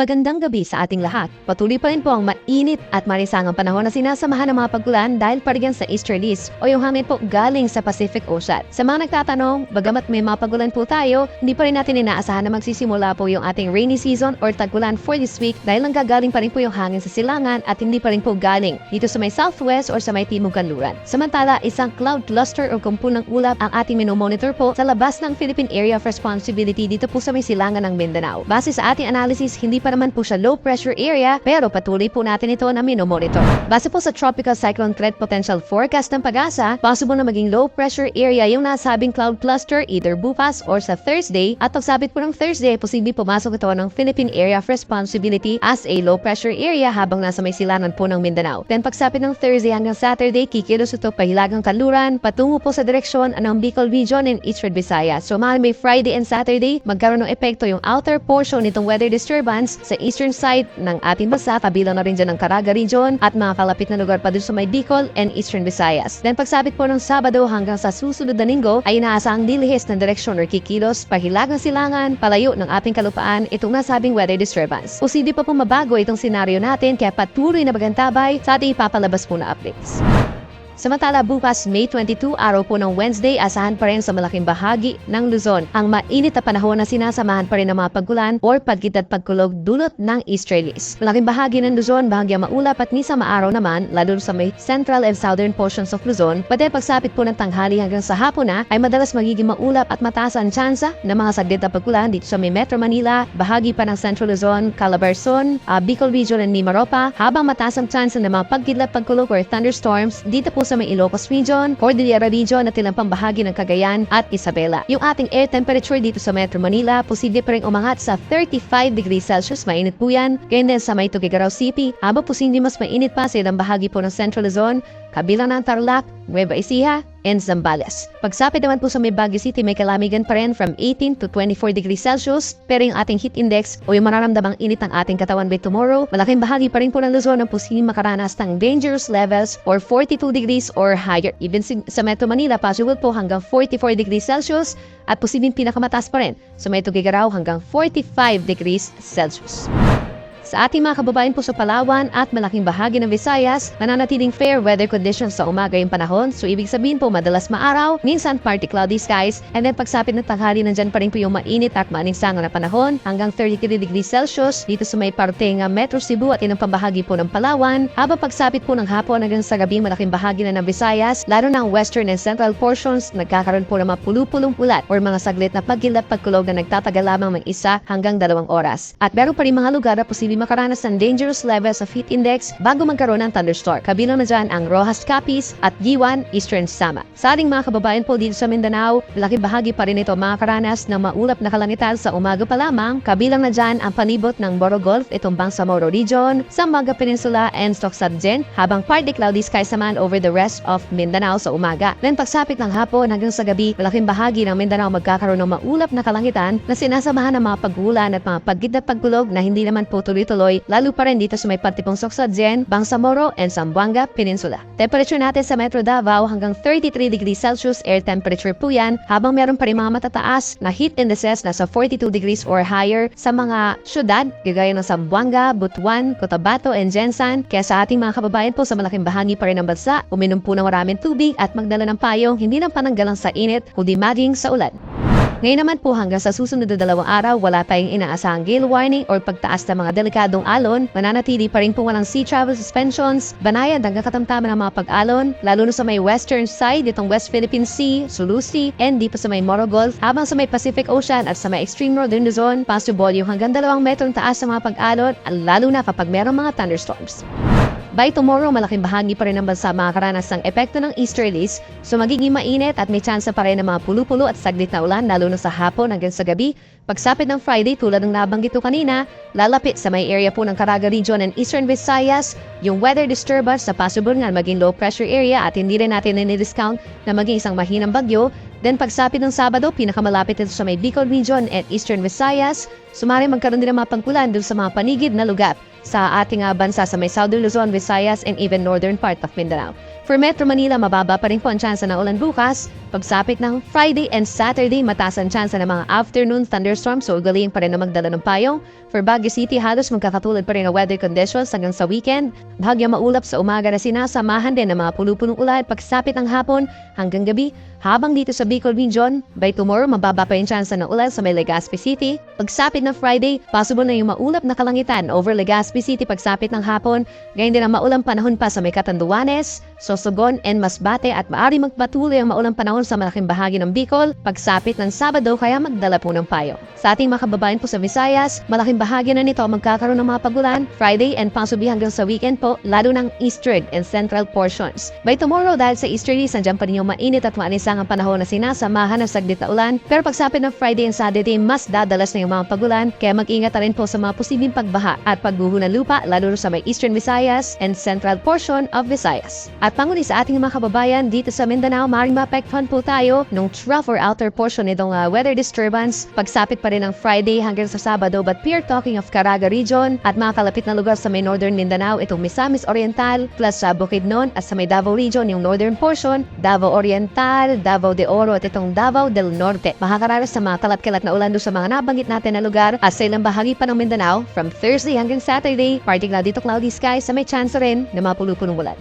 Magandang gabi sa ating lahat. Patuloy pa rin po ang mainit at marisangang panahon na sinasamahan ng mga pagulan dahil parigyan sa easterlies o yung hangin po galing sa Pacific Ocean. Sa mga nagtatanong, bagamat may mga pagulan po tayo, hindi pa rin natin inaasahan na magsisimula po yung ating rainy season or tag-ulan for this week dahil nanggagaling pa rin po yung hangin sa silangan at hindi pa rin po galing dito sa may southwest or sa may timog kanluran. Samantala, isang cloud cluster o kumpulang ulap ang ating minomonitor po sa labas ng Philippine Area of Responsibility dito po sa may silangan ng Mindanao. Base sa ating analysis, hindi pa naman po siya low pressure area pero patuloy po natin ito na minomonitor. Base po sa Tropical Cyclone Threat Potential Forecast ng Pag-asa, possible na maging low pressure area yung nasabing cloud cluster either bukas or sa Thursday at pagsabit po ng Thursday, posibleng pumasok ito ng Philippine Area of Responsibility as a low pressure area habang nasa may silangan po ng Mindanao. Then pagsabit ng Thursday hanggang Saturday, kikilos ito pahilagang kanluran patungo po sa direksyon ng Bicol Region and Eastern Visayas. So may Friday and Saturday, magkaroon ng epekto yung outer portion nitong weather disturbance sa eastern side ng ating bansa, kabilang na rin dyan ng Caraga Region at mga kalapit na lugar pa dun sa may Bicol and Eastern Visayas. Then pagsabit po ng Sabado hanggang sa susunod na linggo ay inaasahang dilihis ng direksyon or kikilos pahilagang silangan palayo ng ating kalupaan itong nasabing weather disturbance. Posible pa po mabago itong senaryo natin kaya patuloy na magantabay sa ating ipapalabas po na updates. Samantala bukas May 22, araw po ng Wednesday, asahan pa rin sa malaking bahagi ng Luzon ang mainit na panahon na sinasamahan pa rin ng mga pagkulan or pagkit at pagkulog dulot ng easterlies. Malaking bahagi ng Luzon, bahagyang maulap at minsan maaraw naman, lalo sa may central and southern portions of Luzon. Pati pagsapit po ng tanghali hanggang sa hapon na ay madalas magiging maulap at mataas ang tsansa ng mga saglit na pagkulan dito sa may Metro Manila, bahagi pa ng Central Luzon, Calabarzon, Bicol Region and Mimaropa, habang mataas ang tsansa ng mga pagkidlat pagkulog or thunderstorms dito po sa may Ilocos Region, Cordillera Region at ilang pambahagi ng Cagayan at Isabela. Yung ating air temperature dito sa Metro Manila, posible pa rin umangat sa 35 degrees Celsius, mainit po yan. Ganyan din sa may Tuguegarao City, habang posible mas mainit pa sa ilang bahagi po ng Central Luzon, kabilang ng Tarlac, Nueva Ecija, and Zambales. Pagsapit naman po sa may Baguio City, may kalamigan pa rin from 18 to 24 degrees Celsius, pero yung ating heat index o yung mararamdamang init ng ating katawan by tomorrow, malaking bahagi pa rin po ng Luzon ang posibleng makaranas ng dangerous levels or 42 degrees or higher. Even sa Metro Manila, possible po hanggang 44 degrees Celsius at posibleng pinakamataas pa rin sa may Tuguegarao hanggang 45 degrees Celsius. Sa ating mga kababayan po sa Palawan at malaking bahagi ng Visayas, mananatiling fair weather conditions sa umaga yung panahon. So ibig sabihin po madalas maaraw, minsan partly cloudy skies, and then pagsapit ng tanghali nandyan pa rin po yung mainit at maaninsangan na panahon hanggang 33 degrees Celsius dito sa may parteng Metro Cebu at ilang pambahagi po ng Palawan. Habang pagsapit po ng hapon hanggang sa gabi malaking bahagi na ng Visayas, lalo na ang western and central portions, nagkakaroon po ng mga pulupulong ulat or mga saglit na pagkilap pagkulog na nagtatagal lamang ng 1 hanggang 2 oras. At meron pa rin mga lugar na posibleng makaranas ng dangerous levels of heat index bago magkaroon ng thunderstorm. Kabilang na dyan ang Rojas Capiz at G1 Eastern Samar. Sa ating mga kababayan po dito sa Mindanao, malaking bahagi pa rin ito makakaranas ng maulap na kalangitan sa umaga pa lamang. Kabilang na dyan ang palibot ng Boro Gulf, itong Bangsamoro Region, Zamboanga Peninsula and Stocsabjen, habang partly cloudy skies naman over the rest of Mindanao sa umaga. Then pagsapit ng hapon hanggang sa gabi, malaking bahagi ng Mindanao magkakaroon ng maulap na kalangitan na sinasamahan ng mga pag-ulan at mga pagkit at pagkulog na hindi naman po tuloy-tuloy, lalo pa rin dito sa may patipong Stocsabjen, Bangsamoro and Zamboanga Peninsula. Temperature natin sa Metro Davao hanggang 33 degrees Celsius air temperature po yan, habang meron pa rin mga matataas na heat indices na sa 42 degrees or higher sa mga syudad, gagaya ng Zamboanga, Butuan, Cotabato and Jensan. Kaya sa ating mga kababayan po sa malaking bahagi pa rin ng bansa, uminom po ng maraming tubig at magdala ng payong hindi lang pananggalang sa init, kundi maging sa ulan. Ngayon naman po hanggang sa susunod na 2 araw, wala pa yung inaasahang gale warning or pagtaas ng mga delikadong alon. Mananatili pa rin po walang sea travel suspensions, banayad hanggang katamtaman ng mga pag-alon, lalo na sa may western side, itong West Philippine Sea, Sulu Sea, and di pa sa may Moro Gulf, habang sa may Pacific Ocean at sa may extreme northern Luzon, possible yung hanggang 2 metrong taas sa mga pag-alon, lalo na kapag merong mga thunderstorms. By tomorrow, malaking bahagi pa rin ng bansa makakaranas ng epekto ng easterlies, so magiging mainit at may tsansa pa rin ng mga pulupulo at saglit na ulan lalo na sa hapon hanggang sa gabi. Pagsapit ng Friday, tulad ng nabanggit ko kanina, lalapit sa may area po ng Caraga Region and Eastern Visayas yung weather disturbance na possible nga maging low pressure area at hindi rin natin nini-discount na maging isang mahinang bagyo. Then pagsapit ng Sabado, pinakamalapit ito sa may Bicol Region and Eastern Visayas. Sumari magkaroon din ng mga pangkulan dun sa mga panigid na lugar sa ating bansa sa may Southern Luzon, Visayas and even northern part of Mindanao. For Metro Manila, mababa pa rin po ang tsansa ng ulan bukas, Pagsapit ng Friday and Saturday, mataas ang tsansa ng mga afternoon thunderstorms so ugaliin pa rin na magdala ng payong. For Baguio City, halos magkakatulad pa rin ang weather conditions hanggang sa weekend. Bahagyang maulap sa umaga na sinasamahan din ng mga pulupunong ulan pagsapit ng hapon hanggang gabi. Habang dito sa Bicol Region, by tomorrow, mababa pa yung tsansa ng ulan sa may Legazpi City. Pagsapit ng Friday, possible na yung maulap na kalangitan over Legazpi City pagsapit ng hapon. Ngayon din ang maulang panahon pa sa may Catanduanes, Sorsogon, and Masbate at maaari magpatuloy ang maulang panahon sa malaking bahagi ng Bicol pagsapit ng Sabado kaya magdala po ng payo. Sa ating mga kababayan po sa Visayas, malaking bahagi na nito magkakaroon ng mga pagulan Friday and possibly hanggang sa weekend po, lalo ng eastern and central portions. By tomorrow, dahil sa easterlies, nandiyan pa rin yung mainit at maanisang ang panahon na sinasamahan ng saglit na ulan. Pero pagsapit ng Friday and Saturday, mas dadalas na yung mga pagulan kaya mag-ingat na rin po sa mga posibleng pagbaha at pagguho ng lupa lalo sa may eastern Visayas and central portion of Visayas. At panguli sa ating mga kababayan dito sa Mindanao, maaaring maapektuhan po tayo ng trough or outer portion nitong weather disturbance. Pagsapit pa rin ng Friday hanggang sa Sabado, but we are talking of Caraga region at mga kalapit na lugar sa may northern Mindanao, itong Misamis Oriental plus sa Bukidnon at sa may Davao region, yung northern portion, Davao Oriental, Davao de Oro at itong Davao del Norte. Makakaranas sa mga kalat-kalat na ulan doon sa mga nabanggit natin na lugar at sa ilang bahagi pa ng Mindanao from Thursday hanggang Saturday, particular dito cloudy skies sa may chance rin na mapulupunong ulan.